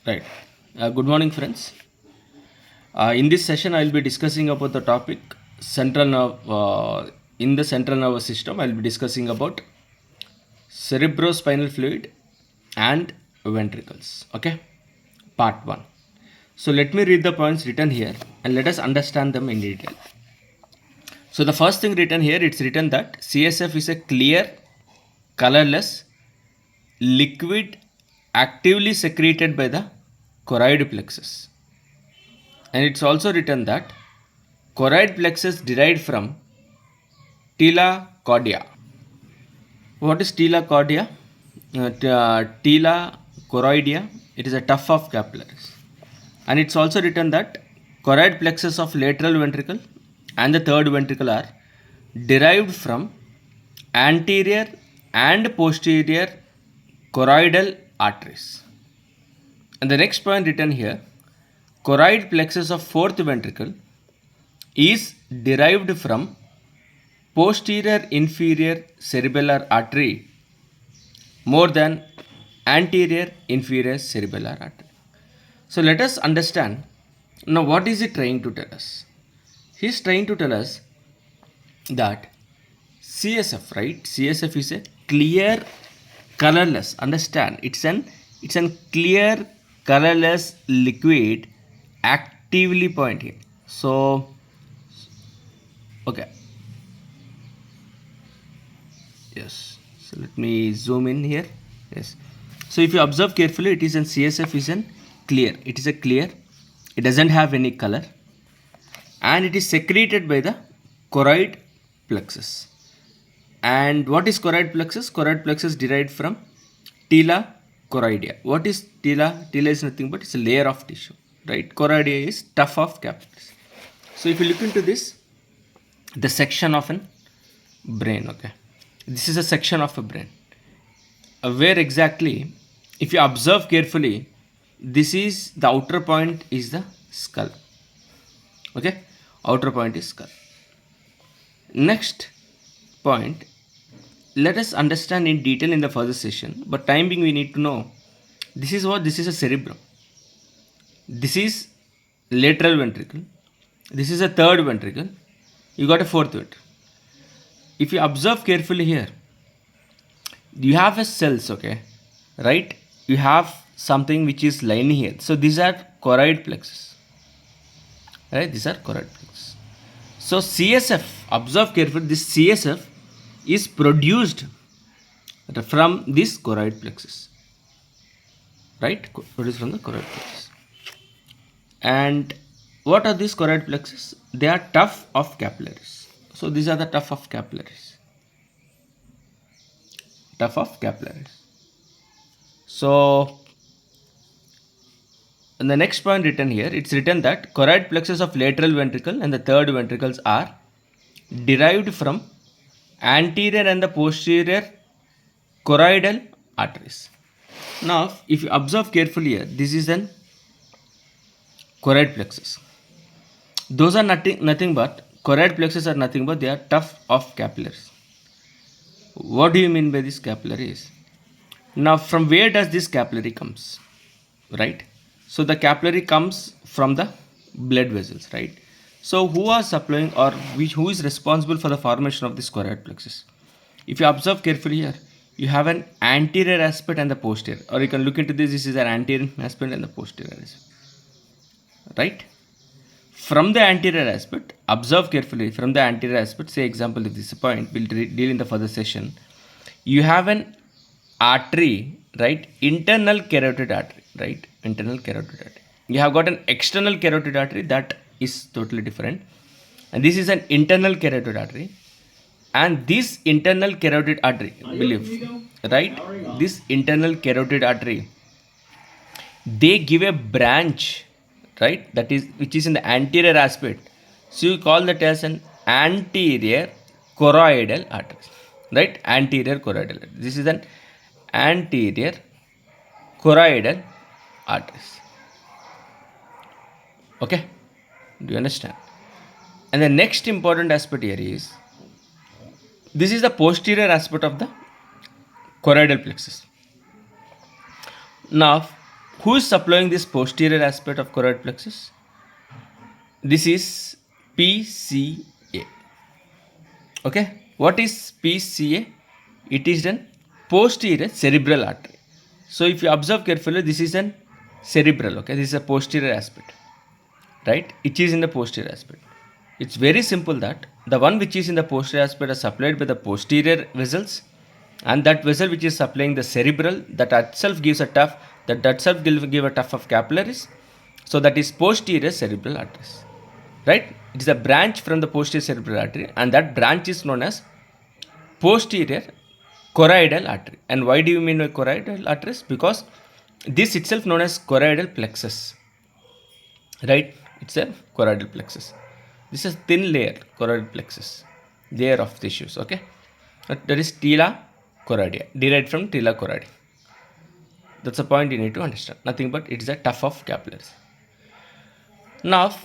Right. Good morning, friends. In this session, I will be discussing about the topic central nerve. In the central nervous system, I will be discussing about cerebrospinal fluid and ventricles. Okay, part one. So let me read the points written here and let us understand them in detail. So the first thing written here, it's written that CSF is a clear, colorless liquid actively secreted by the choroid plexus. And it's also written that choroid plexus derived from tela cordia. What is tela cordia? Tela choroidea. It is a tuft of capillaries. And it's also written that choroid plexus of lateral ventricle and the third ventricle are derived from anterior and posterior choroidal arteries. And the next point written here, choroid plexus of fourth ventricle is derived from posterior inferior cerebellar artery more than anterior inferior cerebellar artery. So let us understand now what is it trying to tell us. He is trying to tell us that CSF, right? CSF is a clear colorless. Understand, it's an clear colorless liquid actively point here. So okay, yes, so let me zoom in here. Yes, so if you observe carefully, it is an CSF is an clear, it is a clear, it doesn't have any color, and it is secreted by the choroid plexus. And what is choroid plexus? Choroid plexus derived from tela choroidea. What is tela? Tela is nothing but it's a layer of tissue, right? Choroidea is tuft of capillaries. So if you look into this, the section of an brain, okay, this is a section of a brain. Where exactly, if you observe carefully, this is the outer point is the skull. Okay, outer point is skull. Next point, let us understand in detail in the further session, but time being we need to know this is what, this is a cerebrum, this is lateral ventricle, this is a third ventricle, you got a fourth ventricle. If you observe carefully here, you have a cells, okay, right? You have something which is lining here. So these are choroid plexus, right? These are choroid plexus. So CSF, observe carefully, this CSF is produced from this choroid plexus, right? Produced from the choroid plexus. And what are these choroid plexus? They are tuft of capillaries. So these are the tuft of capillaries. Tuft of capillaries. So in the next point written here, it's written that choroid plexus of lateral ventricle and the third ventricles are derived from anterior and the posterior choroidal arteries. Now, if you observe carefully here, this is an choroid plexus. Those are nothing but choroid plexus are nothing but they are tuft of capillaries. What do you mean by this capillaries? Now, from where does this capillary comes, right? So the capillary comes from the blood vessels, right? So who are supplying or who is responsible for the formation of this choroid plexus? If you observe carefully here, you have an anterior aspect and the posterior, or you can look into this. This is an anterior aspect and the posterior aspect, right? From the anterior aspect, observe carefully. From the anterior aspect, say example, if this is a point, we'll deal in the further session. You have an artery, right? Internal carotid artery, right? Internal carotid artery. You have got an external carotid artery that is totally different, and this is an internal carotid artery. And this internal carotid artery, believe, right? This internal carotid artery, they give a branch, right? That is which is in the anterior aspect. So you call that as an anterior choroidal artery, right? Anterior choroidal artery. This is an anterior choroidal arteries. Okay, do you understand? And the next important aspect here is this is the posterior aspect of the choroidal plexus. Now Who is supplying this posterior aspect of choroid plexus? This is PCA. Okay, what is PCA? It is an posterior cerebral artery. So if you observe carefully, this is an cerebral. Okay, this is a posterior aspect, right? It is in the posterior aspect. It's very simple that the one which is in the posterior aspect is supplied by the posterior vessels, and that vessel which is supplying the cerebral, that itself gives a tuft, that itself will give a tuft of capillaries. So that is posterior cerebral arteries, right? It is a branch from the posterior cerebral artery, and that branch is known as posterior choroidal artery. And why do you mean by choroidal arteries? Because this itself known as choroidal plexus, right? It's a choroidal plexus. This is thin layer, choroidal plexus, layer of tissues. Okay, that is tila choroidea, derived from tila choroidea. That's a point you need to understand. Nothing but it is a tuft of capillaries. Now,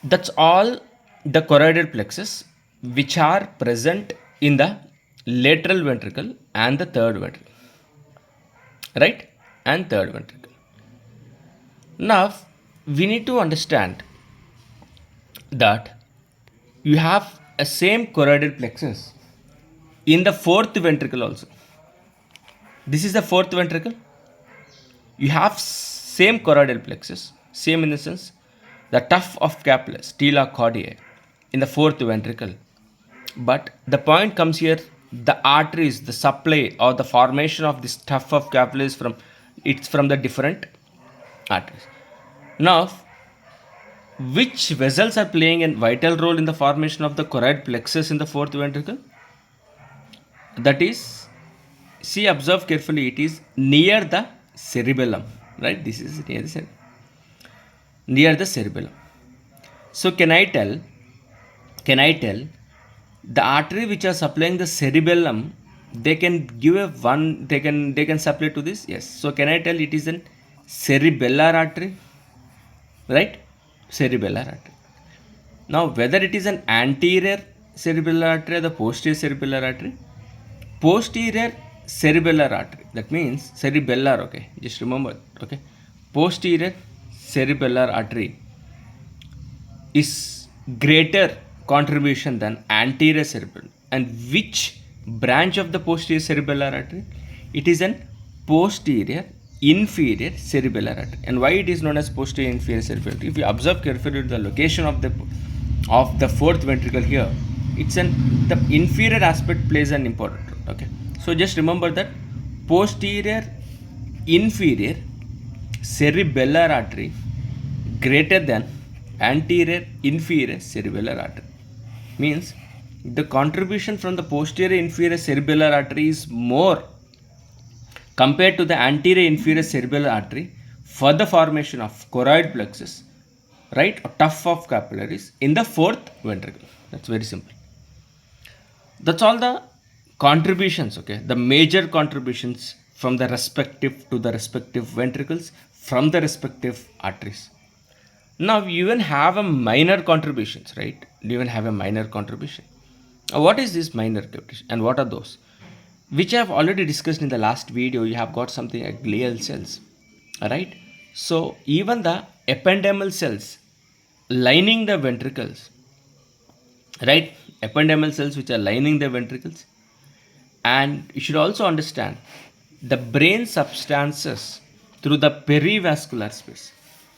that's all the choroidal plexus which are present in the lateral ventricle and the third ventricle, right? And third ventricle. Now, we need to understand that you have a same choroidal plexus in the fourth ventricle also. This is the fourth ventricle. You have same choroidal plexus, same in the sense the tuft of capillaries, tila chordae, in the fourth ventricle. But the point comes here, the arteries, the supply or the formation of this tuft of capillaries from the different arteries. Now, which vessels are playing a vital role in the formation of the choroid plexus in the fourth ventricle? That is, see, observe carefully, it is near the cerebellum, right? This is near the cerebellum. So can I tell the artery which are supplying the cerebellum, they can give a one, they can supply to this? Yes. So can I tell it is an cerebellar artery, right? Cerebellar artery. Now whether it is an anterior cerebellar artery or the posterior cerebellar artery, posterior cerebellar artery, that means cerebellar, okay, just remember, okay, posterior cerebellar artery is greater contribution than anterior cerebellar. And which branch of the posterior cerebellar artery? It is an posterior inferior cerebellar artery. And why it is known as posterior inferior cerebellar artery? If you observe carefully the location of the fourth ventricle here, it's the inferior aspect plays an important role. Okay, so just remember that posterior inferior cerebellar artery greater than anterior inferior cerebellar artery, means the contribution from the posterior inferior cerebellar artery is more compared to the anterior inferior cerebellar artery for the formation of choroid plexus, right, or tuft of capillaries in the fourth ventricle. That's very simple. That's all the contributions, okay, the major contributions from the respective ventricles from the respective arteries. Now you even have a minor contributions, right? You even have a minor contribution. What is this minor contribution and what are those? Which I have already discussed in the last video. You have got something like glial cells, alright? So even the ependymal cells lining the ventricles, right? Ependymal cells which are lining the ventricles. And you should also understand the brain substances through the perivascular space.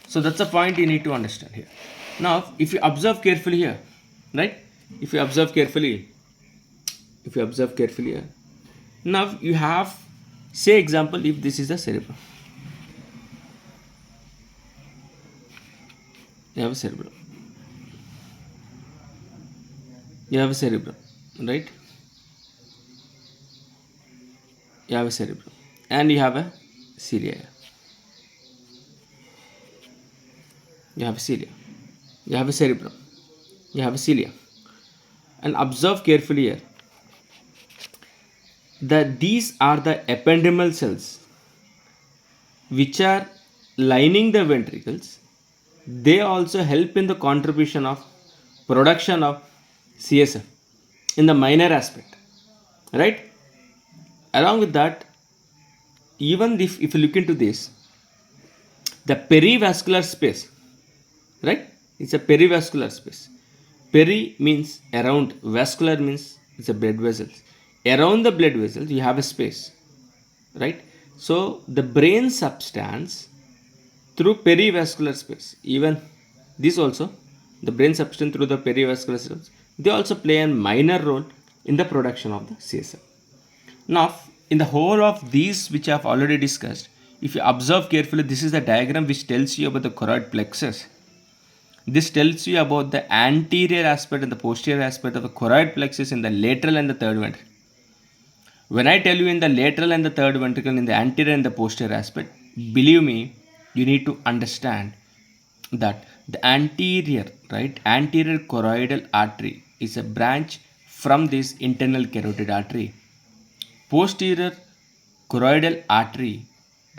So that's a point you need to understand here. Now, if you observe carefully here, right? If you observe carefully here, now you have, say example, if this is the cerebrum. You have a cerebrum. Right? You have a cerebrum and you have a cilia. You have a cilia. You have a cerebrum. You have a cilia. And observe carefully here that these are the ependymal cells which are lining the ventricles. They also help in the contribution of production of CSF in the minor aspect, right? Along with that, even if you look into this, the perivascular space, right? It's a perivascular space. Peri means around, vascular means it's a blood vessels. Around the blood vessels you have a space, right? So the brain substance through perivascular space, even this also, the brain substance through the perivascular space, they also play a minor role in the production of the CSF. Now in the whole of these which I have already discussed, if you observe carefully, this is the diagram which tells you about the choroid plexus. This tells you about the anterior aspect and the posterior aspect of the choroid plexus in the lateral and the third ventricle. When I tell you in the lateral and the third ventricle, in the anterior and the posterior aspect, believe me, you need to understand that the anterior, right, anterior choroidal artery is a branch from this internal carotid artery. Posterior choroidal artery,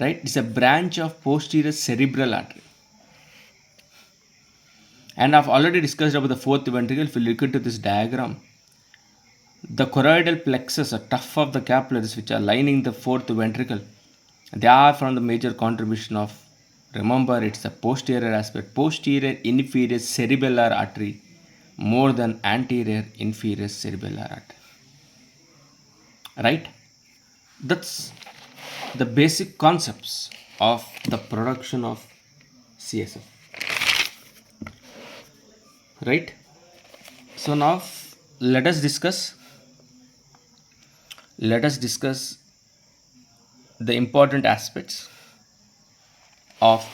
right, is a branch of posterior cerebral artery. And I've already discussed about the fourth ventricle. If you look into this diagram, the choroidal plexus, a tuft of the capillaries which are lining the fourth ventricle, they are from the major contribution of, remember, it's the posterior aspect, posterior inferior cerebellar artery more than anterior inferior cerebellar artery, right? That's the basic concepts of the production of CSF, right? So now let us discuss the important aspects of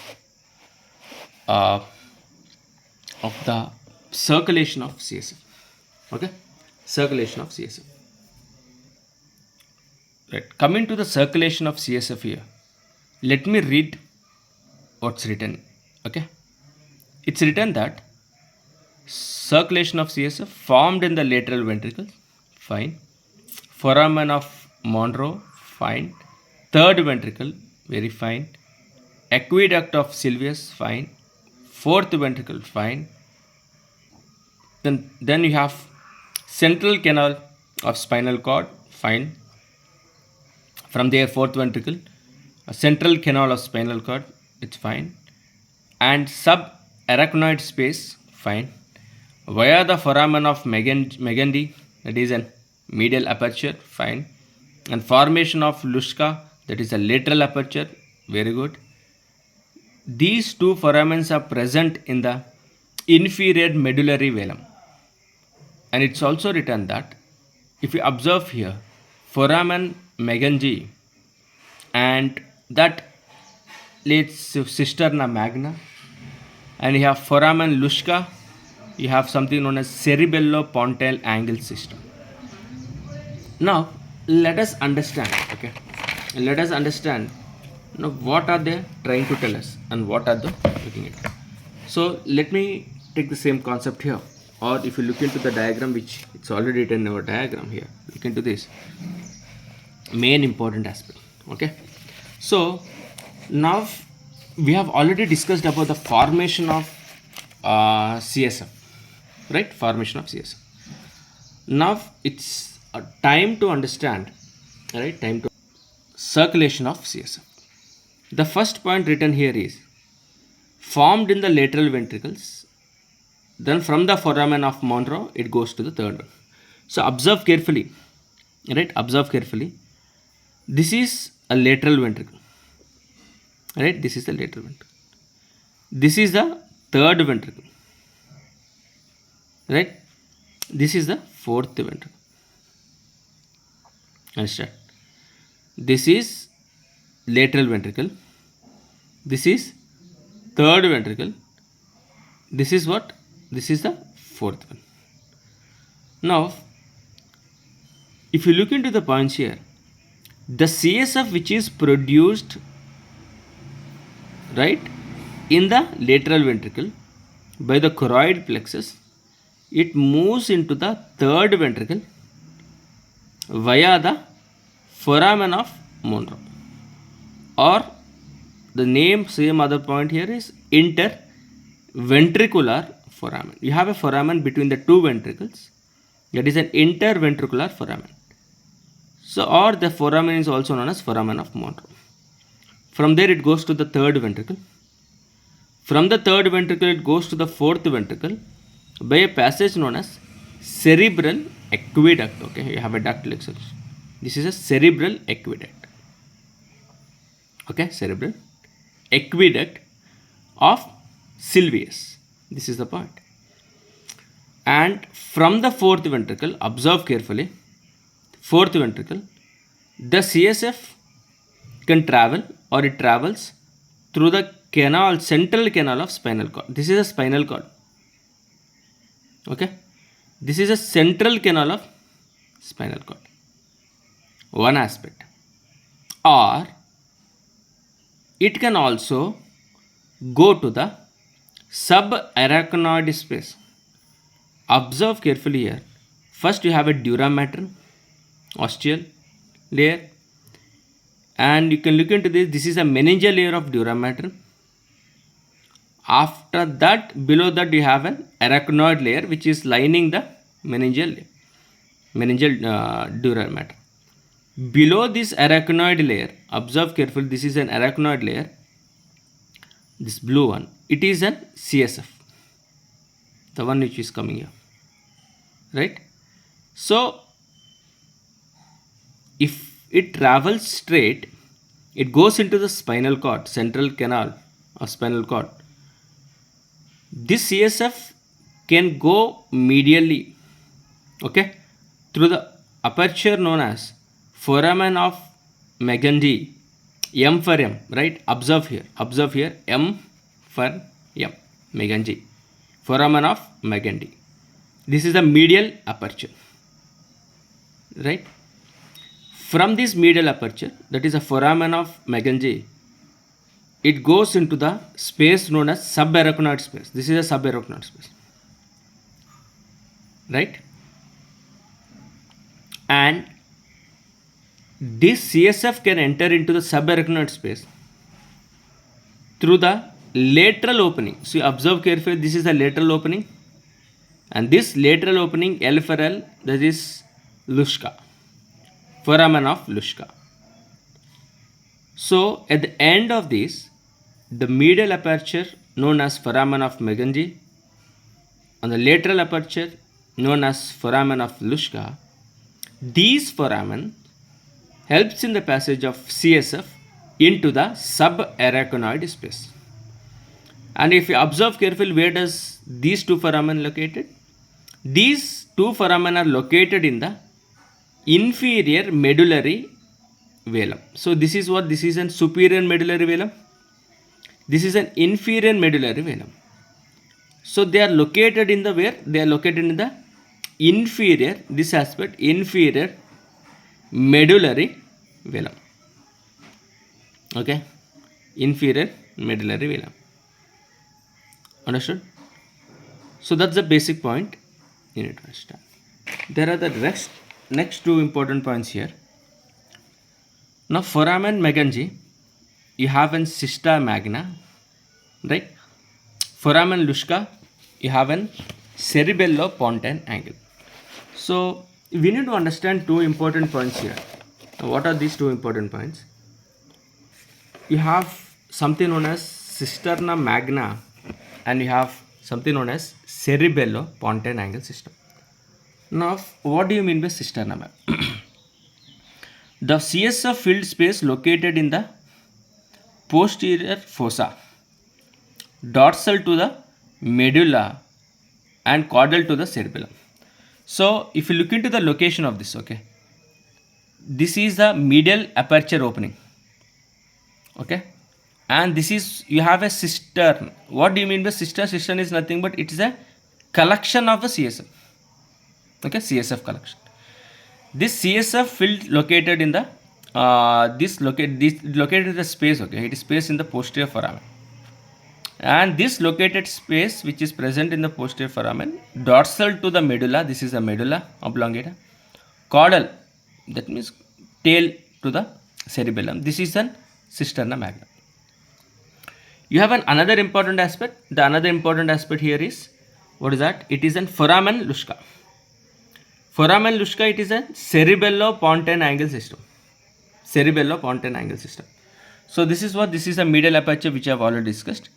the circulation of CSF. Okay, circulation of CSF. Right. Coming to the circulation of CSF here, let me read what's written. Okay, it's written that circulation of CSF formed in the lateral ventricle, fine. Foramen of Monro, fine. Third ventricle, very fine. Aqueduct of Sylvius, fine. Fourth ventricle, fine. Then you have central canal of spinal cord, fine. From there, fourth ventricle, a central canal of spinal cord, it's fine. And subarachnoid space, fine. Via the foramen of Megendie, that is an medial aperture, fine. And formation of Luschka, that is a lateral aperture, very good. These two foramens are present in the inferior medullary velum. And it's also written that if you observe here, foramen Megendie and that leads to cisterna magna, and you have foramen Luschka, you have something known as cerebello-pontine angle system. Now let us understand, okay, let us understand now what are they trying to tell us and what are they looking at. So let me take the same concept here, or if you look into the diagram, which it's already written in our diagram here, look into this main important aspect. Okay, so now we have already discussed about the formation of CSF, right? Formation of CSF. Now it's time to understand, right? Time to circulation of CSF. The first point written here is formed in the lateral ventricles. Then from the foramen of Monro, it goes to the third one. So observe carefully, right? Observe carefully. This is a lateral ventricle, right? This is the lateral ventricle. This is the third ventricle, right? This is the fourth ventricle. Understand? This is lateral ventricle. This is third ventricle. This is what? This is the fourth one. Now, if you look into the points here, the CSF which is produced, right, in the lateral ventricle by the choroid plexus, it moves into the third ventricle via the foramen of Monro, or the name, same other point here is interventricular foramen. You have a foramen between the two ventricles, that is an interventricular foramen. So, or the foramen is also known as foramen of Monro. From there it goes to the third ventricle. From the third ventricle, it goes to the fourth ventricle by a passage known as cerebral aqueduct. Okay, you have a duct like such. This is a cerebral aqueduct. Okay, cerebral aqueduct of Sylvius. This is the point. And from the fourth ventricle, observe carefully, fourth ventricle, the CSF can travel, or it travels through the canal, central canal of spinal cord. This is a spinal cord. Okay, this is a central canal of spinal cord. One aspect. Or it can also go to the subarachnoid space. Observe carefully here. First you have a dura mater, ostial layer, and you can look into this. This is a meningeal layer of dura mater. After that, below that you have an arachnoid layer which is lining the meningeal dura mater. Below this arachnoid layer, observe carefully, this is an arachnoid layer, this blue one, it is an CSF, the one which is coming here, right? So if it travels straight, it goes into the spinal cord, central canal of spinal cord. This CSF can go medially, okay, through the aperture known as foramen of Megenji, M for M, right? Observe here, M for M, Megenji, foramen of Megenji. This is the medial aperture, right? From this medial aperture, that is a foramen of Megenji, it goes into the space known as subarachnoid space. This is a subarachnoid space, right? And this CSF can enter into the subarachnoid space through the lateral opening. So you observe carefully, this is the lateral opening, and this lateral opening, L for L, that is Luschka, foramen of Luschka. So at the end of this, the medial aperture known as foramen of Megenji, on the lateral aperture known as foramen of Luschka, these foramen helps in the passage of CSF into the subarachnoid space. And if you observe carefully, where does these two foramen located? These two foramen are located in the inferior medullary velum. So this is what, this is an superior medullary velum. This is an inferior medullary velum. So they are located in the where? They are located in the inferior, this aspect, inferior medullary velum. Okay, inferior medullary velum. Understood? So that's the basic point you need to understand. There are the next two important points here. Now foramen Megenji, you have an cister magna, right? Foramen Luschka, you have an cerebello-pontine angle. So we need to understand two important points here. Now, what are these two important points? You have something known as cisterna magna, and you have something known as cerebello-pontine angle system. Now, what do you mean by cisterna magna? The CSF filled space located in the posterior fossa, dorsal to the medulla and caudal to the cerebellum. So if you look into the location of this, okay, this is the medial aperture opening, okay, and this is, you have a cistern. What do you mean by cistern? Cistern is nothing but it is a collection of the CSF, okay, CSF collection. This CSF field located in the located in the space, okay, it is space in the posterior foramen, and this located space which is present in the posterior foramen, dorsal to the medulla, this is the medulla oblongata, caudal, that means tail to the cerebellum, this is an cisterna magna. You have another important aspect. The another important aspect here is, what is that? It is an foramen Luschka. Foramen Luschka, it is a cerebello-pontine angle system. Cerebello-pontine angle system. So this is what, this is a medial aperture which I have already discussed.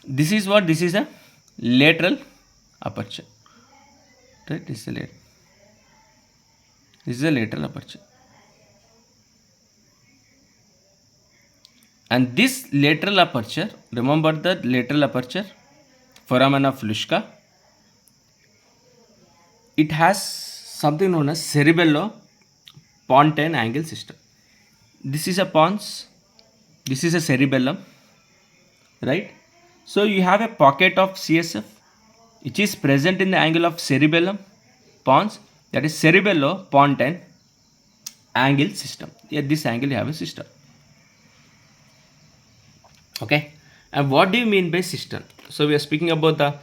This is what? This is a lateral aperture. Right? This is a lateral aperture. And this lateral aperture, remember the lateral aperture, foramen of Luschka, it has something known as cerebello-pontine angle system. This is a pons, this is a cerebellum, right? So you have a pocket of CSF which is present in the angle of cerebellum, pons, that is cerebello-pontine angle system. At this angle you have a system. Okay, and what do you mean by cistern? So we are speaking about the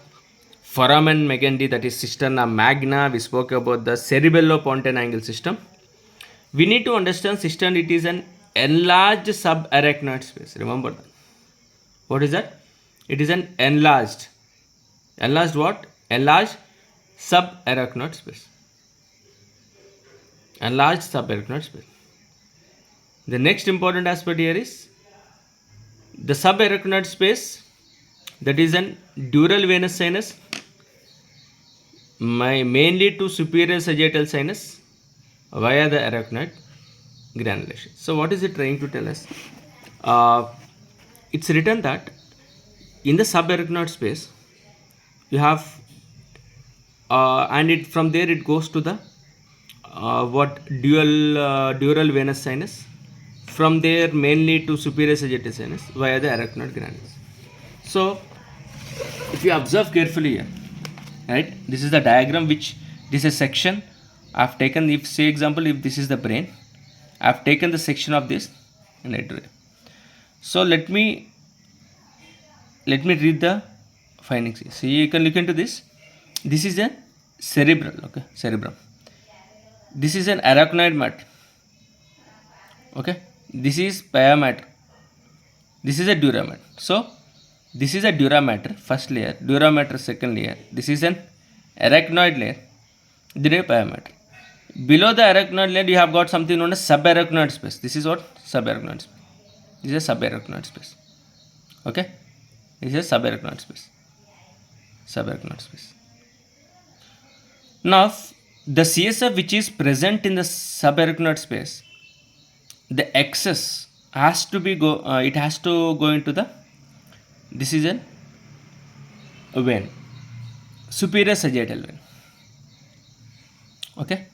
foramen megendi, that is cisterna magna. We spoke about the cerebello-pontine angle system. We need to understand cistern. It is an enlarged subarachnoid space. Remember that. What is that? It is an enlarged what? Enlarged subarachnoid space. Enlarged subarachnoid space. The next important aspect here is the subarachnoid space, that is an dural venous sinus, mainly to superior sagittal sinus via the arachnoid granulation. So what is it trying to tell us? It's written that in the subarachnoid space you have and it from there it goes to the dural venous sinus, from there mainly to superior sagittal sinus via the arachnoid granulation. So if you observe carefully here, right, this is the diagram which this is a section I have taken. If say example, if this is the brain, I have taken the section of this and I drew it. So let me read the findings. So you can look into this. This is a cerebral, okay, cerebrum. This is an arachnoid matter. Okay, this is pia mater. This is a dura mater. So this is a dura mater, first layer, dura mater, second layer. This is an arachnoid layer, then pia mater. Below the arachnoid layer, you have got something known as subarachnoid space. This is what? Subarachnoid space. This is a subarachnoid space. Okay, this is a subarachnoid space. Subarachnoid space. Now, the CSF which is present in the subarachnoid space, the excess has to be it has to go into the, this is a vein, superior sagittal vein. Okay,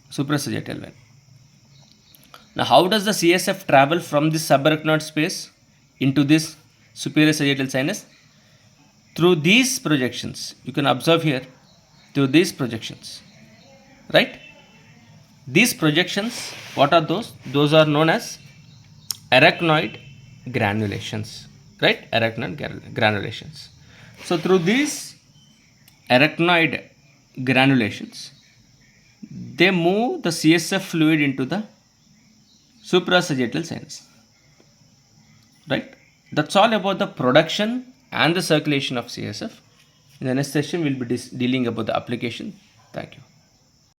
superior sagittal vein. Now how does the CSF travel from this subarachnoid space into this superior sagittal sinus? Through these projections. You can observe here, through these projections, right? These projections, what are those? Those are known as arachnoid granulations, right? Arachnoid granulations. So through these arachnoid granulations, they move the CSF fluid into the suprasagittal sinus, right? That's all about the production and the circulation of CSF. In the next session, we'll be dealing about the application. Thank you.